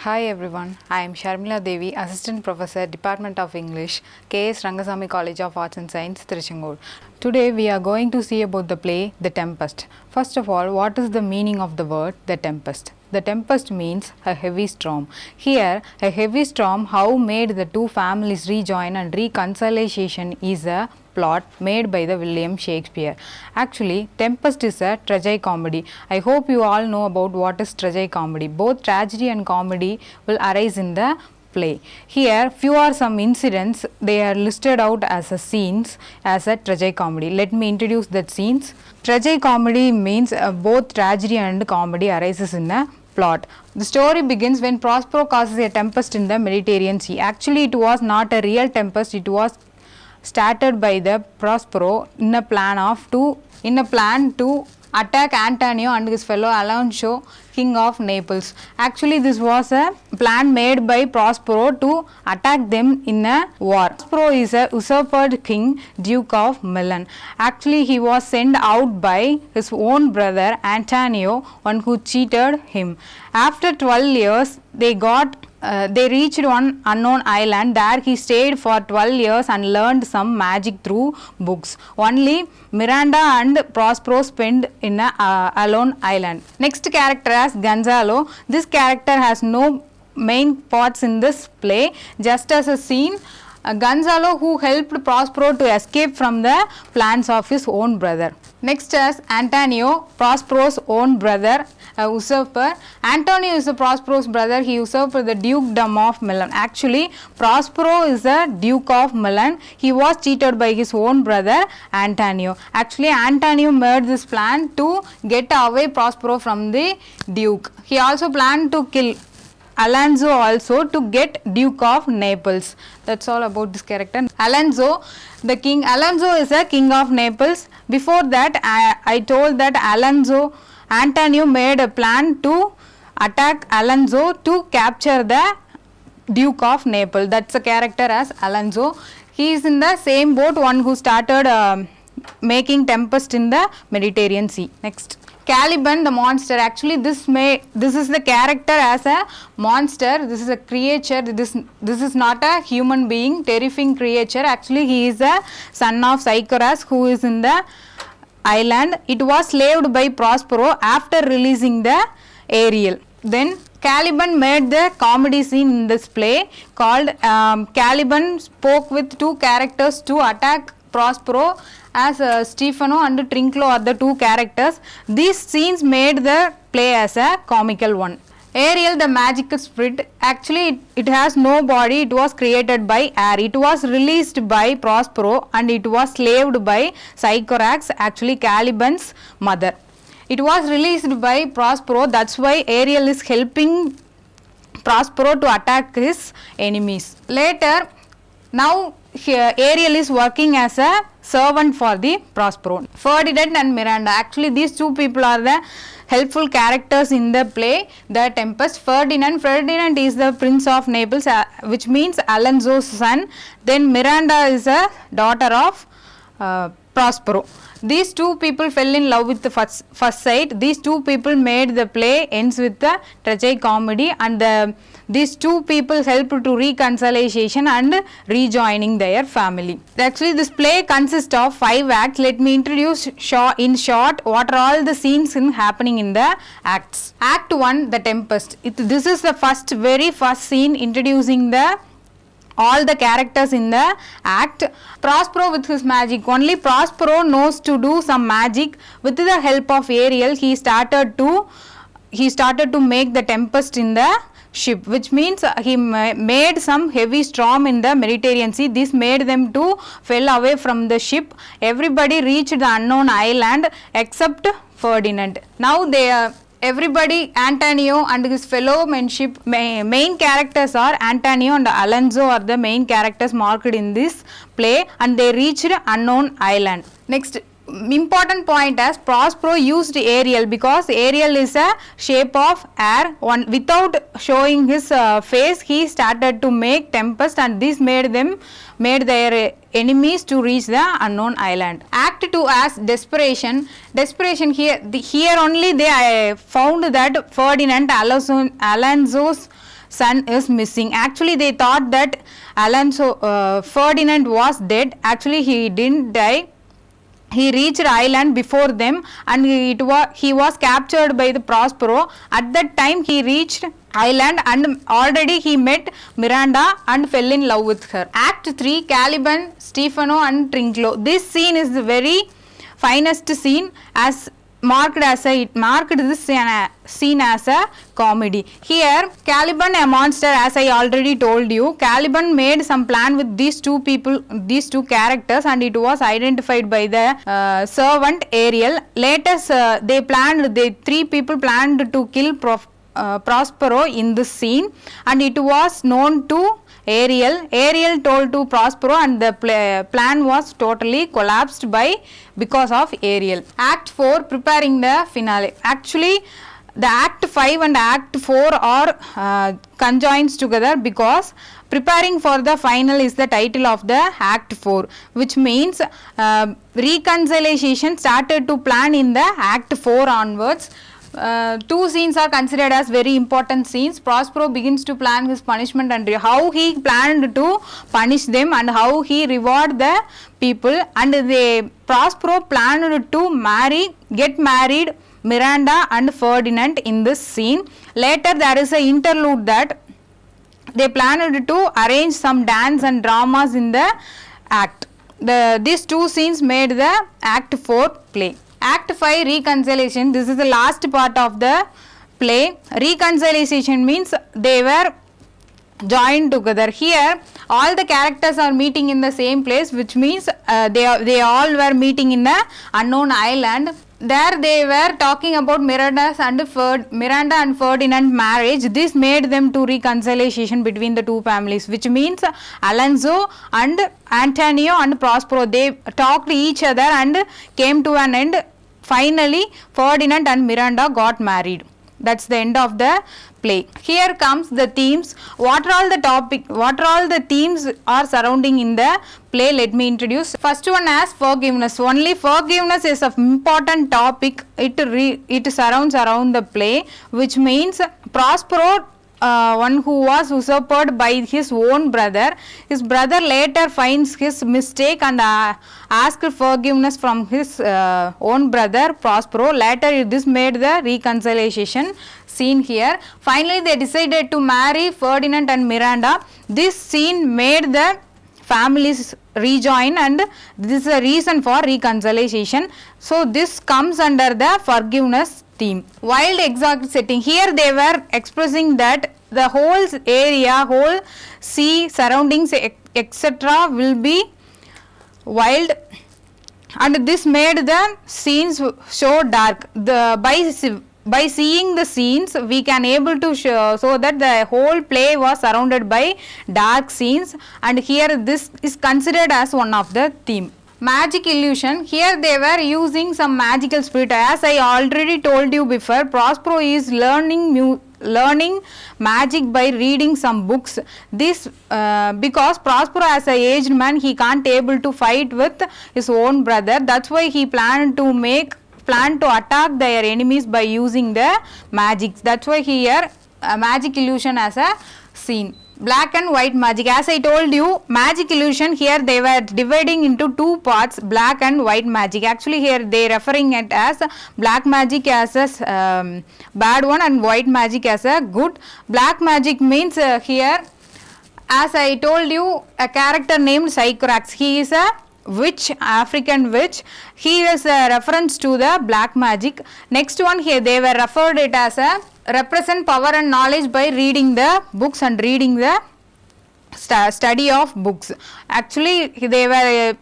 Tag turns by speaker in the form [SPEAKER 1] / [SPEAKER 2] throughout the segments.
[SPEAKER 1] Hi everyone, I am Sharmila Devi, Assistant Professor, Department of English, K.S.Rangasamy College of Arts and Science, Tiruchengode. Today we are going to see about the play The Tempest. First of all, what is the meaning of the word The Tempest? The tempest means a heavy storm. Here, a heavy storm how made the two families rejoin and reconciliation is a plot made by the William Shakespeare. Actually, Tempest is a tragicomedy. I hope you all know about what is tragicomedy. Both tragedy and comedy will arise in the play. Here, few are some incidents. They are listed out as a scenes as a tragicomedy. Let me introduce that scenes. Tragicomedy means both tragedy and comedy arises in a plot. The story begins when Prospero causes a tempest in the Mediterranean Sea. Actually, it was not a real tempest. It was started by the Prospero in a plan to attack Antonio and his fellow Alonso, king of Naples. Actually, this was a plan made by Prospero to attack them in a war. Prospero is a usurped king, Duke of Milan. Actually, he was sent out by his own brother Antonio, one who cheated him. After 12 years, they reached one unknown island. There he stayed for 12 years and learned some magic through books. Only Miranda and Prospero spent in a alone island. Next character as Gonzalo. This character has no main parts in this play, just as a scene. Gonzalo who helped Prospero to escape from the plans of his own brother. Next as Antonio, Prospero's own brother, usurper. Antonio is Prospero's brother. He usurped the dukedom of Milan. Actually, Prospero is the Duke of Milan. He was cheated by his own brother Antonio. Actually, Antonio made this plan to get away Prospero from the Duke. He also planned to kill Alonso also to get Duke of Naples. That's all about this character. Alonso, the king. Alonso is a king of Naples. Before that, I told that Antonio made a plan to attack Alonso to capture the Duke of Naples. That's a character as Alonso. He is in the same boat, one who started making tempest in the Mediterranean Sea. Next. Caliban the monster. Actually, this is the character as a monster. This is a creature. This is not a human being, terrifying creature. Actually, he is a son of KSRCAS who is in the island. It was slaved by Prospero after releasing the Ariel. Then Caliban made the comedy scene in this play called Caliban spoke with two characters to attack Prospero as Stefano and Trinclo are the two characters. These scenes made the play as a comical one. Ariel the magical spirit. Actually, it has no body. It was created by air. It was released by Prospero and it was slaved by KSRCAS, actually Caliban's mother. It was released by Prospero. That's why Ariel is helping Prospero to attack his enemies. Later, now here Ariel is working as a servant for the Prospero. Ferdinand and Miranda. Actually, these two people are the helpful characters in the play The Tempest. Ferdinand is the Prince of Naples, which means Alonso's son. Then Miranda is a daughter of Prospero. These two people fell in love with the first sight. These two people made the play ends with the tragicomedy, and these two people helped to reconciliation and rejoining their family. Actually, this play consists of 5 acts. Let me introduce in short what are all the scenes happening in the acts. Act 1, The Tempest. This is the very first scene introducing all the characters in the act. Prospero with his magic. Only Prospero knows to do some magic. With the help of Ariel, he started to make the tempest in the ship, which means he made some heavy storm in the Mediterranean Sea. This made them to fell away from the ship. Everybody reached the unknown island except Ferdinand. Now everybody, Antonio and his fellow main characters are Antonio and Alonso are the main characters marked in this play, and they reached unknown island. Next important point as Prospero used Ariel because Ariel is a shape of air. Without showing his face, he started to make tempest, and this made their enemies to reach the unknown island. Act 2 as desperation. Here only they found that Ferdinand, Alonso's son is missing. Actually, they thought that Ferdinand was dead. Actually, he didn't die. He reached island before them, and he was captured by the Prospero. At that time he reached island, and already he met Miranda and fell in love with her. Act 3, Caliban, Stefano and Trinculo. This scene is the very finest scene, as it marked this scene as a comedy. Here Caliban, a monster, as I already told you. Caliban made some plan with these two characters, and it was identified by the servant Ariel. Later the three people planned to kill Prospero in this scene, and it was known to Ariel. Ariel told to Prospero, and the plan was totally collapsed because of Ariel. Act 4, preparing the finale. Actually, the Act 5 and Act 4 are conjoined together, because preparing for the final is the title of the Act 4, which means reconciliation started to plan in the Act 4 onwards. Two scenes are considered as very important scenes. Prospero begins to plan his punishment and how he planned to punish them and how he reward the people, and Prospero planned to get married Miranda and Ferdinand in this scene. Later there is an interlude that they planned to arrange some dance and dramas in the act. These two scenes made the Act 4 play. Act 5, reconciliation. This is the last part of the play. Reconciliation means they were joined together. Here all the characters are meeting in the same place, which means they all were meeting in the unknown island. There they were talking about Miranda and Ferdinand marriage. This made them to reconciliation between the two families, which means Alonso and Antonio and Prospero, they talked to each other and came to an end. Finally Ferdinand and Miranda got married. That's the end of the play. Here comes the themes. What are all the themes are surrounding in the play? Let me introduce. First one as forgiveness. Only forgiveness is an important topic. It surrounds around the play, which means Prospero, one who was usurped by his own brother. His brother later finds his mistake and asks forgiveness from his own brother Prospero. Later this made the reconciliation scene here. Finally they decided to marry Ferdinand and Miranda. This scene made the families rejoin, and this is a reason for reconciliation. So this comes under the forgiveness theme. Wild exotic setting. Here they were expressing that the whole area, whole sea, surroundings, etc. will be wild, and this made the scenes so dark. By seeing the scenes we can able to show so that the whole play was surrounded by dark scenes, and here this is considered as one of the theme. Magic illusion. Here they were using some magical spirit. As I already told you before, Prospero is learning magic by reading some books. This because Prospero, as a aged man, he can't able to fight with his own brother. That's why he planned to attack their enemies by using the magic. That's why here magic illusion as a scene. Black and white magic. As I told you, magic illusion, here they were dividing into two parts, black and white magic. Actually here they referring it as black magic as a bad one and white magic as a good. Black magic means here, as I told you, a character named KSRCAS. He is a witch, African witch. He is a reference to the black magic. Next one, here they were referred it as a represent power and knowledge by reading the books and reading the study of books. Actually they were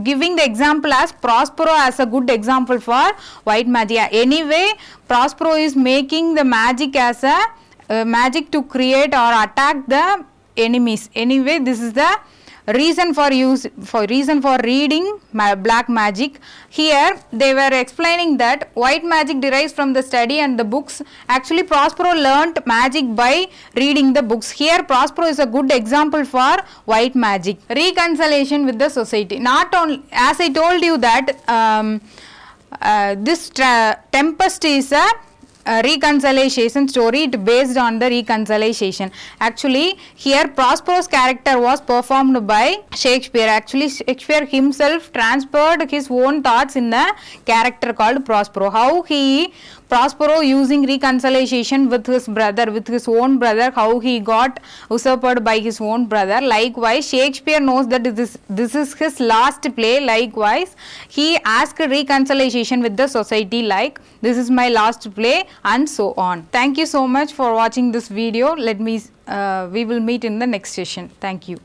[SPEAKER 1] giving the example as Prospero as a good example for white magic. Anyway, Prospero is making the magic as a magic to create or attack the enemies. Anyway, this is the reason for reading black magic. Here they were explaining that white magic derives from the study and the books. Actually Prospero learnt magic by reading the books. Here Prospero is a good example for white magic. Reconciliation with the society. Not only, as I told you that this Tempest is a reconciliation story. It based on the reconciliation. Actually, here Prospero's character was performed by Shakespeare. Actually, Shakespeare himself transferred his own thoughts in the character called Prospero. How he Prospero using reconciliation with his brother, with his own brother, how he got usurped by his own brother. Likewise, Shakespeare knows that this is his last play. Likewise, he asked reconciliation with the society, like this is my last play, and so on. Thank you so much for watching this video. We will meet in the next session. Thank you.